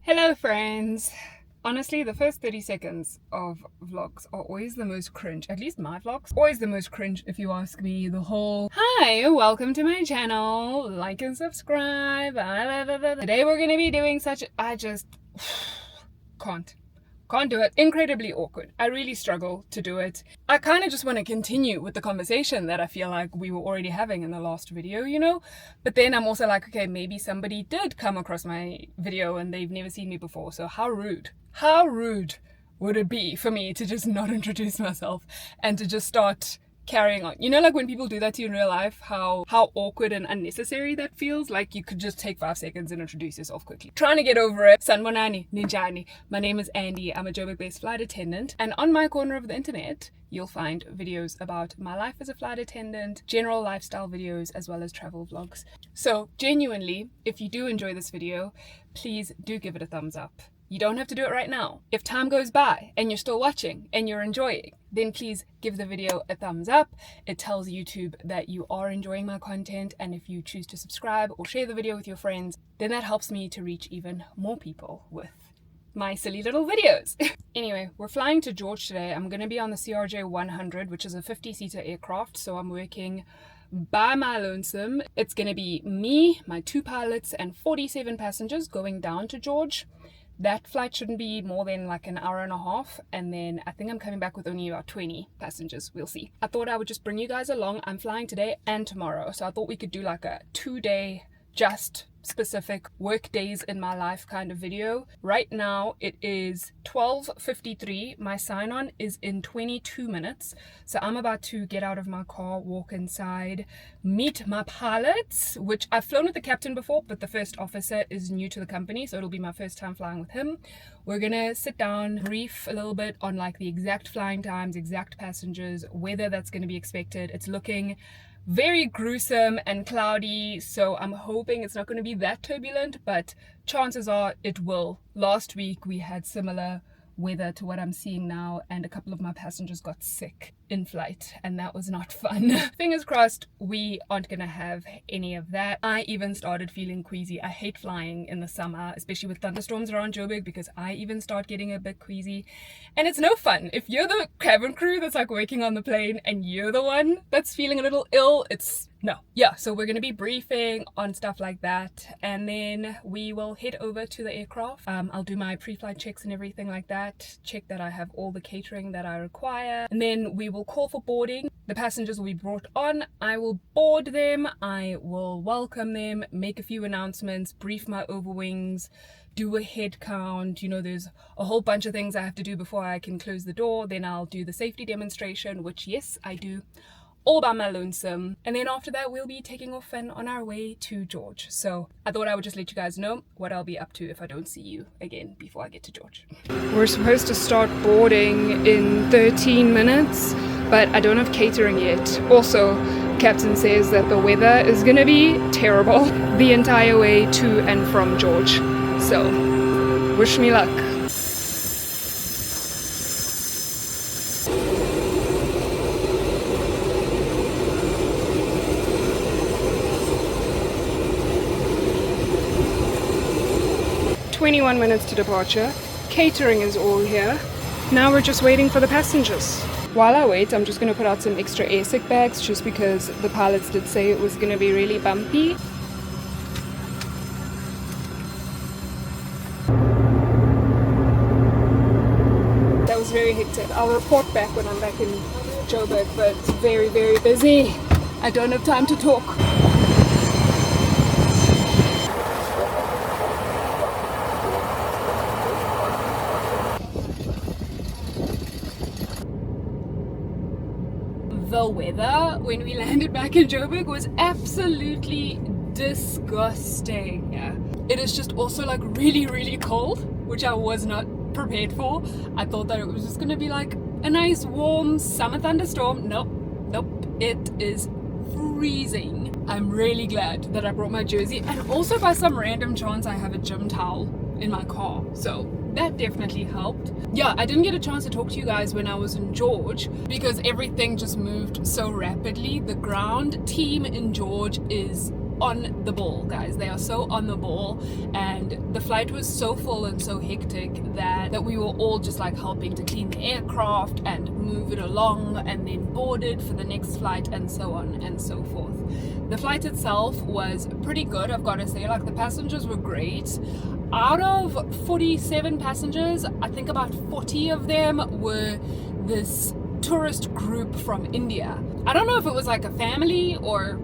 Hello friends! Honestly, the first 30 seconds of vlogs are always the most cringe. At least my vlogs. Always the most cringe if you ask me. The whole, hi, welcome to my channel, like and subscribe. Today we're going to be doing such, I just can't do it. Incredibly awkward. I really struggle to do it. I kind of just want to continue with the conversation that I feel like we were already having in the last video, you know? But then I'm also like, okay, maybe somebody did come across my video and they've never seen me before. So how rude would it be for me to just not introduce myself and to just start carrying on? You know, like when people do that to you in real life, how awkward and unnecessary that feels. Like you could just take 5 seconds and introduce yourself quickly. Trying to get over it. Sanbonani, Ninjani. My name is Andy. I'm a Joberg based flight attendant, and on my corner of the internet you'll find videos about my life as a flight attendant, general lifestyle videos, as well as travel vlogs. So genuinely, if you do enjoy this video, please do give it a thumbs up. You don't have to do it right now. If time goes by and you're still watching and you're enjoying, then please give the video a thumbs up. It tells YouTube that you are enjoying my content, and if you choose to subscribe or share the video with your friends, then that helps me to reach even more people with my silly little videos. Anyway, we're flying to George today. I'm going to be on the CRJ 100, which is a 50-seater aircraft, so I'm working by my lonesome. It's going to be me, my 2 pilots, and 47 passengers going down to George. That flight shouldn't be more than like an hour and a half, and then I think I'm coming back with only about 20 passengers. We'll see. I thought I would just bring you guys along. I'm flying today and tomorrow, so I thought we could do like a 2-day just specific work days in my life kind of video. Right now it is 12:53. My sign-on is in 22 minutes, so I'm about to get out of my car, walk inside, meet my pilots, which I've flown with the captain before, but the first officer is new to the company, so it'll be my first time flying with him. We're gonna sit down, brief a little bit on like the exact flying times, exact passengers, weather that's going to be expected. It's looking very gruesome and cloudy, so I'm hoping it's not going to be that turbulent, but chances are it will. Last week we had similar weather to what I'm seeing now, and a couple of my passengers got sick in flight, and that was not fun. Fingers crossed we aren't gonna have any of that. I even started feeling queasy. I hate flying in the summer, especially with thunderstorms around Joburg, because I even start getting a bit queasy, and it's no fun. If you're the cabin crew that's like working on the plane and you're the one that's feeling a little ill, it's no. Yeah, so we're gonna be briefing on stuff like that, and then we will head over to the aircraft. I'll do my pre-flight checks and everything like that, check that I have all the catering that I require, and then we will call for boarding. The passengers will be brought on. I will board them, I will welcome them, make a few announcements, brief my overwings, do a head count. You know, there's a whole bunch of things I have to do before I can close the door. Then I'll do the safety demonstration, which yes, I do all by my lonesome, and then after that we'll be taking off and on our way to George. So I thought I would just let you guys know what I'll be up to if I don't see you again before I get to George. We're supposed to start boarding in 13 minutes, but I don't have catering yet. Also, captain says that the weather is gonna be terrible the entire way to and from George, so wish me luck. 21 minutes to departure. Catering is all here. Now we're just waiting for the passengers. While I wait, I'm just going to put out some extra airsick bags, just because the pilots did say it was going to be really bumpy. That was very hectic. I'll report back when I'm back in Joberg, but it's very, very busy. I don't have time to talk. The weather when we landed back in Joburg was absolutely disgusting. It is just also like really, really cold, which I was not prepared for. I thought that it was just gonna be like a nice warm summer thunderstorm. Nope, it is freezing. I'm really glad that I brought my jersey, and also by some random chance I have a gym towel in my car, so that definitely helped. Yeah, I didn't get a chance to talk to you guys when I was in George because everything just moved so rapidly. The ground team in George is on the ball, guys. They are so on the ball, and the flight was so full and so hectic that we were all just like helping to clean the aircraft and move it along, and then boarded for the next flight, and so on and so forth. The flight itself was pretty good, I've got to say. Like, the passengers were great. Out of 47 passengers, I think about 40 of them were this tourist group from India. I don't know if it was like a family or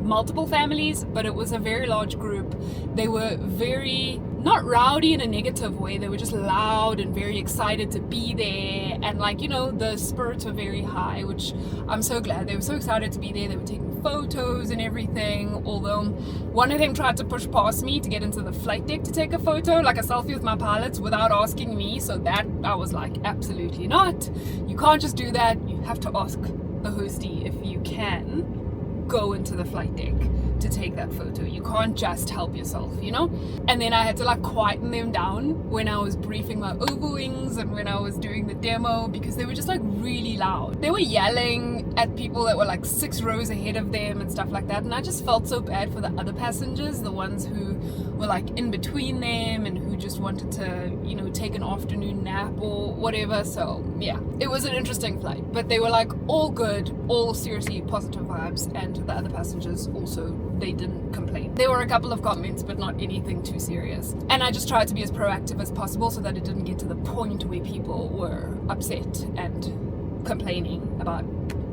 multiple families, but it was a very large group. They were very, not rowdy in a negative way, they were just loud and very excited to be there, and like, you know, the spirits were very high, which I'm so glad. They were so excited to be there. They were taking photos and everything, although one of them tried to push past me to get into the flight deck to take a photo, like a selfie with my pilots, without asking me. So that I was like, absolutely not, you can't just do that. You have to ask the hostie if you can go into the flight deck to take that photo. You can't just help yourself, you know? And then I had to like quieten them down when I was briefing my overwings and when I was doing the demo, because they were just like really loud. They were yelling at people that were like 6 rows ahead of them and stuff like that, and I just felt so bad for the other passengers, the ones who were like in between them and who just wanted to, you know, take an afternoon nap or whatever. So yeah, it was an interesting flight, but they were like all good, all seriously positive vibes, and the other passengers also, they didn't complain. There were a couple of comments, but not anything too serious. And I just tried to be as proactive as possible so that it didn't get to the point where people were upset and complaining about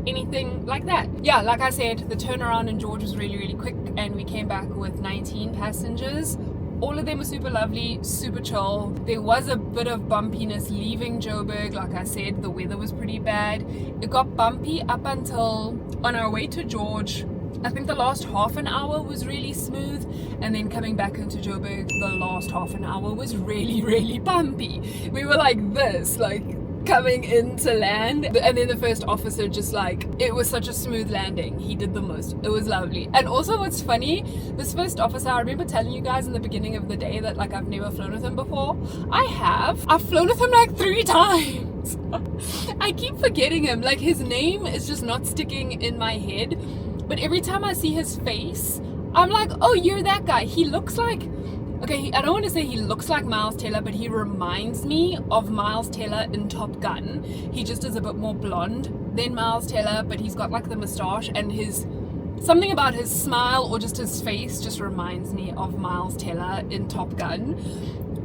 anything like that. Yeah, like I said, the turnaround in George was really, really quick, and we came back with 19 passengers. All of them were super lovely, super chill. There was a bit of bumpiness leaving Joberg. Like I said, the weather was pretty bad. It got bumpy up until on our way to George. I think the last half an hour was really smooth, and then coming back into Joburg, the last half an hour was really, really bumpy. We were like this, like coming into land, and then the first officer just like, it was such a smooth landing. He did the most. It was lovely. And also what's funny, this first officer, I remember telling you guys in the beginning of the day that like I've never flown with him before. I've flown with him like 3 times. I keep forgetting him. Like, his name is just not sticking in my head. But every time I see his face, I'm like, oh, you're that guy. He looks like, okay, I don't want to say he looks like Miles Teller, but he reminds me of Miles Teller in Top Gun. He just is a bit more blonde than Miles Teller, but he's got like the moustache, and something about his smile or just his face just reminds me of Miles Teller in Top Gun.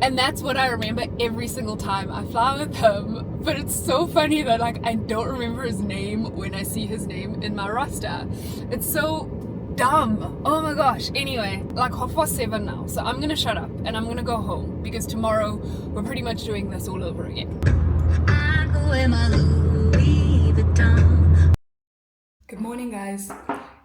And that's what I remember every single time I fly with him. But it's so funny that like I don't remember his name when I see his name in my roster. It's so dumb. Oh my gosh. Anyway, like 7:30 now, so I'm gonna shut up and I'm gonna go home, because tomorrow we're pretty much doing this all over again. Good morning, guys.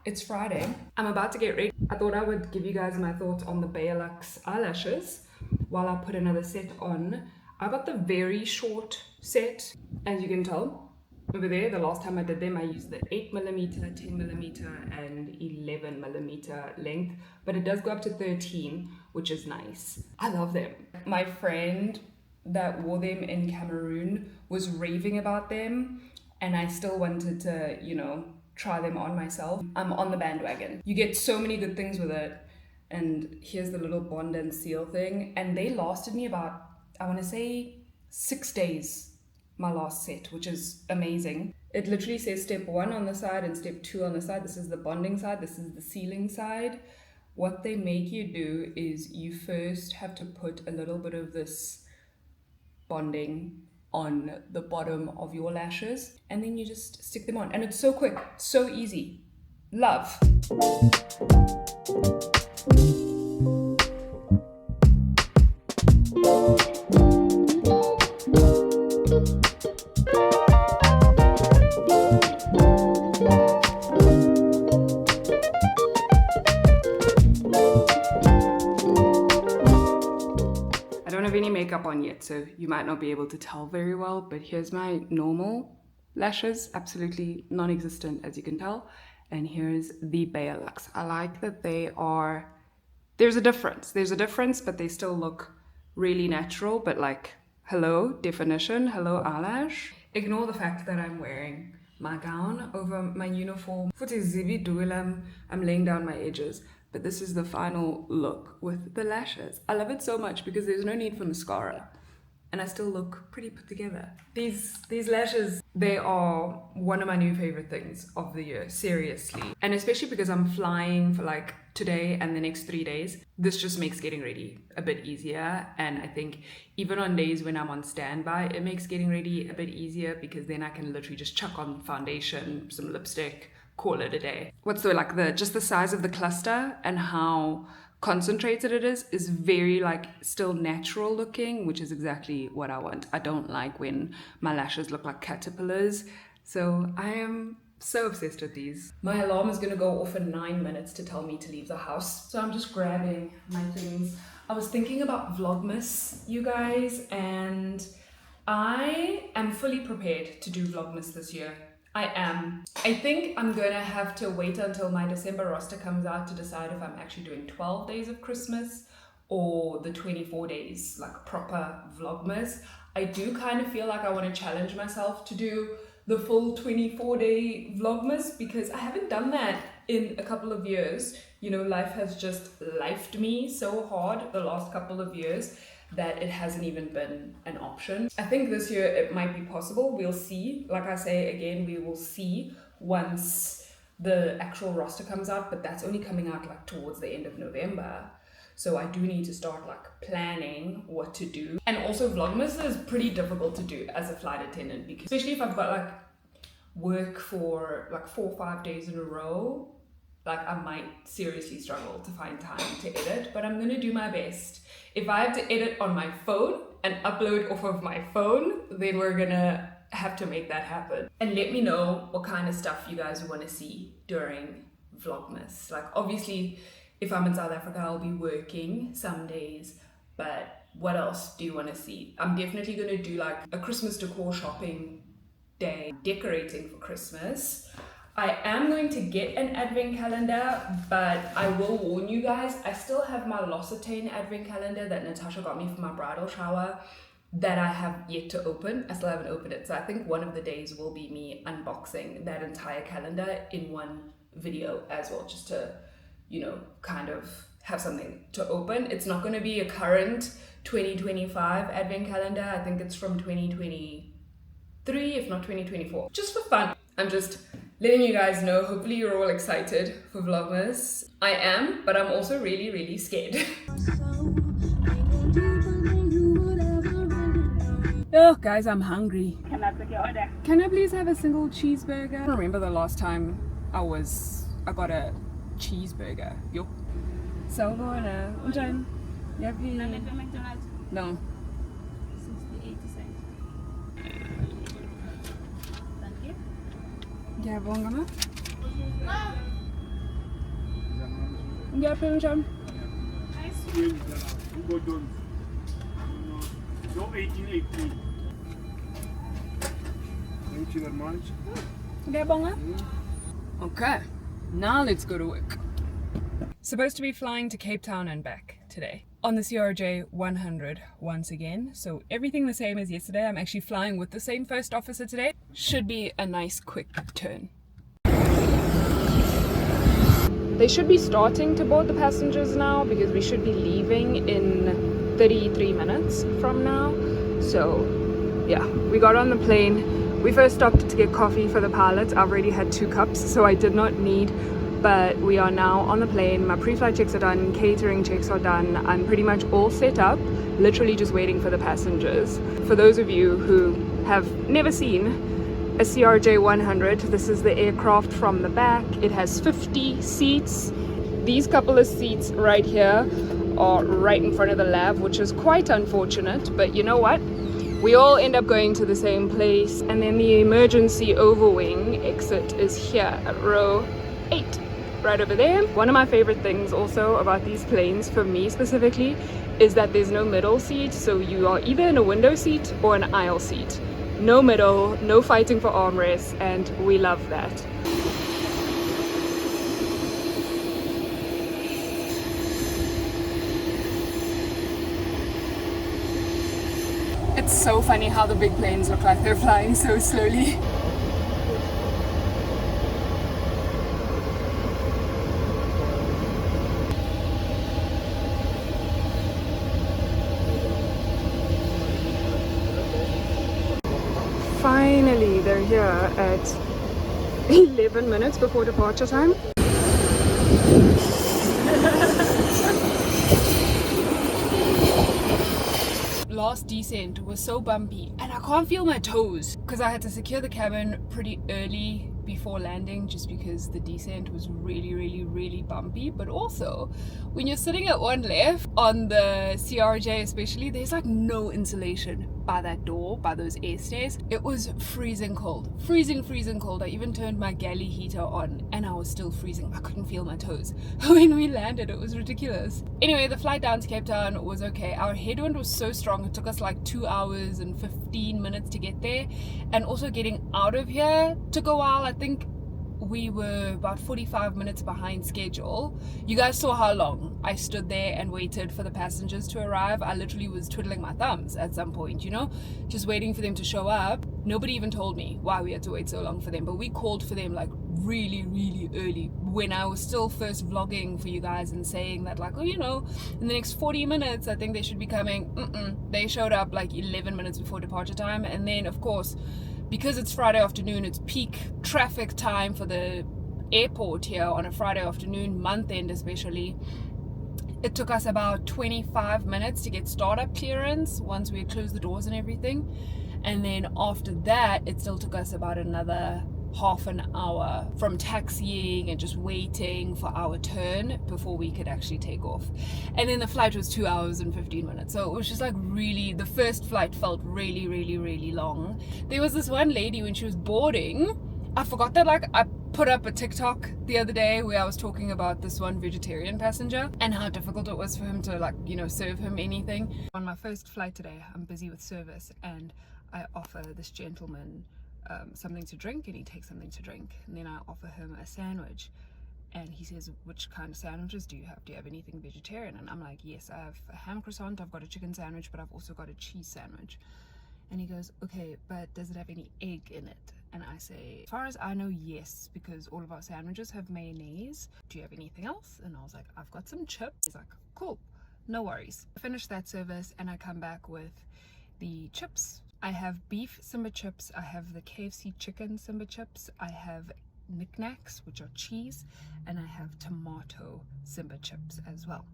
It's Friday. I'm about to get ready. I thought I would give you guys my thoughts on the Bayalux eyelashes while I put another set on. I got the very short set, as you can tell. Over there, the last time I did them, I used the 8mm, 10mm, and 11mm length, but it does go up to 13, which is nice. I love them. My friend that wore them in Cameroon was raving about them, and I still wanted to, you know, try them on myself. I'm on the bandwagon. You get so many good things with it, and here's the little bond and seal thing, and they lasted me about, I want to say 6 days, my last set, which is amazing. It literally says step 1 on the side and step 2 on the side. This is the bonding side, this is the sealing side. What they make you do is you first have to put a little bit of this bonding on the bottom of your lashes, and then you just stick them on, and it's so quick, so easy. Love. Makeup on yet, so you might not be able to tell very well, but here's my normal lashes, absolutely non-existent, as you can tell, And here's the Bayalux. I like that they are, there's a difference, but they still look really natural, but like, hello definition, hello eyelash. Ignore the fact that I'm wearing my gown over my uniform. I'm laying down my edges, but this is the final look with the lashes. I love it so much because there's no need for mascara and I still look pretty put together. These lashes, they are one of my new favorite things of the year, seriously. And especially because I'm flying for like today and the next 3 days, this just makes getting ready a bit easier. And I think even on days when I'm on standby, it makes getting ready a bit easier because then I can literally just chuck on foundation, some lipstick, call it a day. What's the just the size of the cluster and how concentrated it is very like still natural looking, which is exactly what I want. I don't like when my lashes look like caterpillars, so I am so obsessed with these. My alarm is gonna go off in 9 minutes to tell me to leave the house, so I'm just grabbing my things. I was thinking about Vlogmas, you guys, and I am fully prepared to do Vlogmas this year. I am. I think I'm gonna have to wait until my December roster comes out to decide if I'm actually doing 12 days of Christmas or the 24 days, like proper Vlogmas. I do kind of feel like I want to challenge myself to do the full 24-day Vlogmas because I haven't done that in a couple of years. You know, life has just lifed me so hard the last couple of years that it hasn't even been an option. I think this year it might be possible. We'll see. Like I say again, we will see once the actual roster comes out, but that's only coming out like towards the end of November. So I do need to start like planning what to do. And also Vlogmas is pretty difficult to do as a flight attendant because especially if I've got like work for like 4 or 5 days in a row, like I might seriously struggle to find time to edit, but I'm gonna do my best. If I have to edit on my phone and upload off of my phone, then we're gonna have to make that happen. And let me know what kind of stuff you guys want to see during Vlogmas. Like obviously, if I'm in South Africa, I'll be working some days, but what else do you want to see? I'm definitely gonna do like a Christmas decor shopping day, decorating for Christmas. I am going to get an advent calendar, but I will warn you guys, I still have my L'Occitane advent calendar that Natasha got me for my bridal shower that I have yet to open. I still haven't opened it. So I think one of the days will be me unboxing that entire calendar in one video as well, just to, you know, kind of have something to open. It's not going to be a current 2025 advent calendar. I think it's from 2023, if not 2024. Just for fun. I'm just letting you guys know. Hopefully you're all excited for Vlogmas. I am, but I'm also really, really scared. Oh, guys, I'm hungry. Can I take your order? Can I please have a single cheeseburger? I don't remember the last time I got a cheeseburger. Yo. Sawubona. Unjani? Yaphi? McDonald's? No. 60, 80 cents. Thank you. Ngiyabonga ma. Ngiyaphila njani? So 1818. Thank you very much. Ngiyabonga. Okay, now let's go to work. Supposed to be flying to Cape Town and back today on the CRJ 100 once again. So everything the same as yesterday. I'm actually flying with the same first officer today. Should be a nice quick turn. They should be starting to board the passengers now because we should be leaving in 33 minutes from now. So yeah, we got on the plane. We first stopped to get coffee for the pilots. I've already had 2 cups, so I did not need, but we are now on the plane. My pre-flight checks are done, catering checks are done. I'm pretty much all set up, literally just waiting for the passengers. For those of you who have never seen a CRJ 100, this is the aircraft from the back. It has 50 seats. These couple of seats right here are right in front of the lav, which is quite unfortunate, but you know what? We all end up going to the same place. And then the emergency overwing exit is here at row 8, right over there. One of my favorite things also about these planes, for me specifically, is that there's no middle seat. So you are either in a window seat or an aisle seat. No middle, no fighting for armrests, and we love that. It's so funny how the big planes look like they're flying so slowly. Finally, they're here at 11 minutes before departure time. Last descent was so bumpy and I can't feel my toes because I had to secure the cabin pretty early before landing just because the descent was really bumpy. But also when you're sitting at one left on the CRJ especially, there's like no insulation by that door, by those air stairs. It was freezing cold, freezing cold. I even turned my galley heater on and I was still freezing. I couldn't feel my toes when we landed. It was ridiculous. Anyway, the flight down to Cape Town was okay. Our headwind was so strong, it took us like 2 hours and 15 minutes to get there, and also getting out of here took a while. I think we were about 45 minutes behind schedule. You guys saw how long I stood there and waited for the passengers to arrive. I literally was twiddling my thumbs at some point, you know, just waiting for them to show up. Nobody even told me why we had to wait so long for them, but we called for them like really early when I was still first vlogging for you guys and saying that like, oh, you know, in the next 40 minutes I think they should be coming. They showed up like 11 minutes before departure time. And then of course, because it's Friday afternoon, it's peak traffic time for the airport here on a Friday afternoon, month end especially. It took us about 25 minutes to get startup clearance once we had closed the doors and everything. And then after that, it still took us about another half an hour from taxiing and just waiting for our turn before we could actually take off. And then the flight was 2 hours and 15 minutes. So it was just like really, the first flight felt really long. There was this one lady when she was boarding, I forgot that like I put up a TikTok the other day where I was talking about this one vegetarian passenger and how difficult it was for him to like, you know, serve him anything. On my first flight today, I'm busy with service and I offer this gentleman something to drink, and he takes something to drink, and then I offer him a sandwich and he says, which kind of sandwiches do you have? Do you have anything vegetarian? And I'm like, yes, I have a ham croissant, I've got a chicken sandwich, but I've also got a cheese sandwich. And he goes, okay, but does it have any egg in it? And I say, as far as I know, yes, because all of our sandwiches have mayonnaise. Do you have anything else? And I was like, I've got some chips. He's like, cool, no worries. I finish that service and I come back with the chips. I have beef Simba chips, I have the KFC chicken Simba chips, I have knickknacks, which are cheese, and I have tomato Simba chips as well.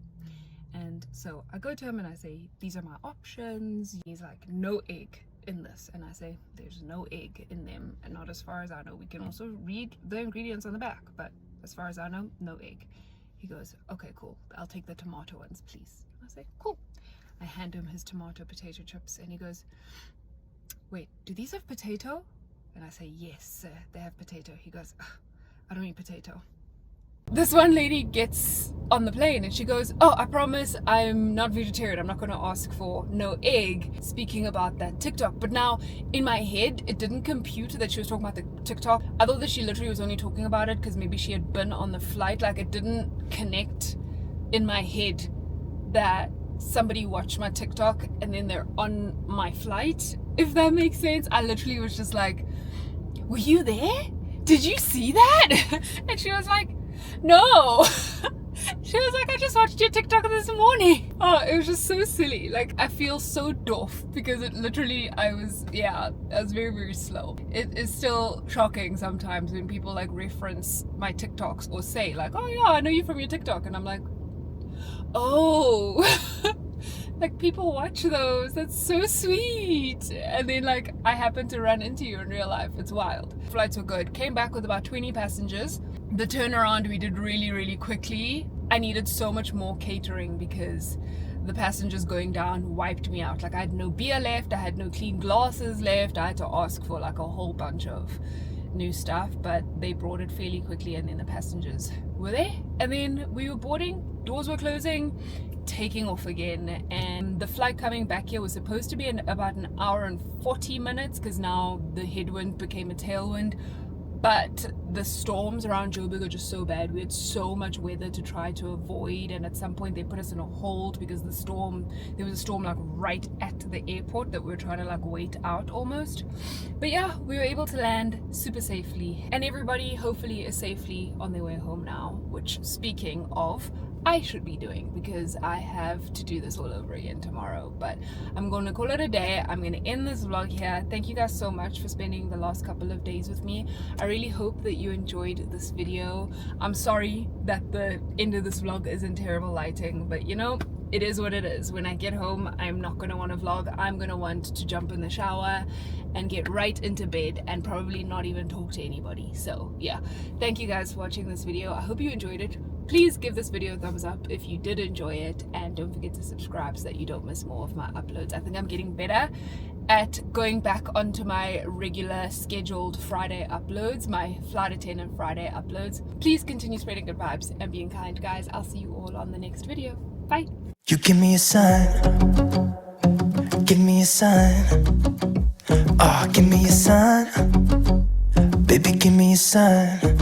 And so I go to him and I say, these are my options. He's like, no egg in this. And I say, there's no egg in them, and not as far as I know. We can also read the ingredients on the back, but as far as I know, no egg. He goes, okay, cool, I'll take the tomato ones, please. I say, cool. I hand him his tomato potato chips and he goes, wait, do these have potato? And I say, yes, sir, they have potato. He goes, I don't eat potato. This one lady gets on the plane and she goes, oh, I promise I'm not vegetarian. I'm not going to ask for no egg. Speaking about that TikTok. But now in my head, it didn't compute that she was talking about the TikTok. I thought that she literally was only talking about it because maybe she had been on the flight. Like it didn't connect in my head that somebody watched my TikTok and then they're on my flight, if that makes sense. I literally was just like, were you there? Did you see that? And she was like, no. She was like, I just watched your TikTok this morning. Oh, it was just so silly. Like I feel so doff because it literally, I was very slow. It is still shocking sometimes when people like reference my TikToks or say like, oh yeah, I know you from your TikTok, and I'm like, oh. Like people watch those, that's so sweet. And then like I happen to run into you in real life. It's wild. Flights were good. Came back with about 20 passengers. The turnaround we did really quickly. I needed so much more catering because the passengers going down wiped me out. Like I had no beer left, I had no clean glasses left. I had to ask for like a whole bunch of new stuff, but they brought it fairly quickly, and then the passengers were there, and then we were boarding, doors were closing, taking off again. And the flight coming back here was supposed to be in about an hour and 40 minutes because now the headwind became a tailwind. but the storms around Joberg are just so bad. We had so much weather to try to avoid, and at some point they put us in a hold because there was a storm like right at the airport that we were trying to like wait out almost. But yeah, we were able to land super safely, and everybody hopefully is safely on their way home now, which, speaking of, I should be doing, because I have to do this all over again tomorrow. But I'm going to call it a day. I'm going to end this vlog here. Thank you guys so much for spending the last couple of days with me. I really hope that you enjoyed this video. I'm sorry that the end of this vlog is in terrible lighting, but you know, it is what it is. When I get home, I'm not going to want to vlog. I'm going to want to jump in the shower and get right into bed and probably not even talk to anybody. So yeah, thank you guys for watching this video. I hope you enjoyed it. Please give this video a thumbs up if you did enjoy it, and don't forget to subscribe so that you don't miss more of my uploads. I think I'm getting better at going back onto my regular scheduled Friday uploads, my flight attendant Friday uploads. Please continue spreading good vibes and being kind, guys. I'll see you all on the next video. Bye. You give me a sign, give me a sign, oh, give me a sign, baby, give me a sign.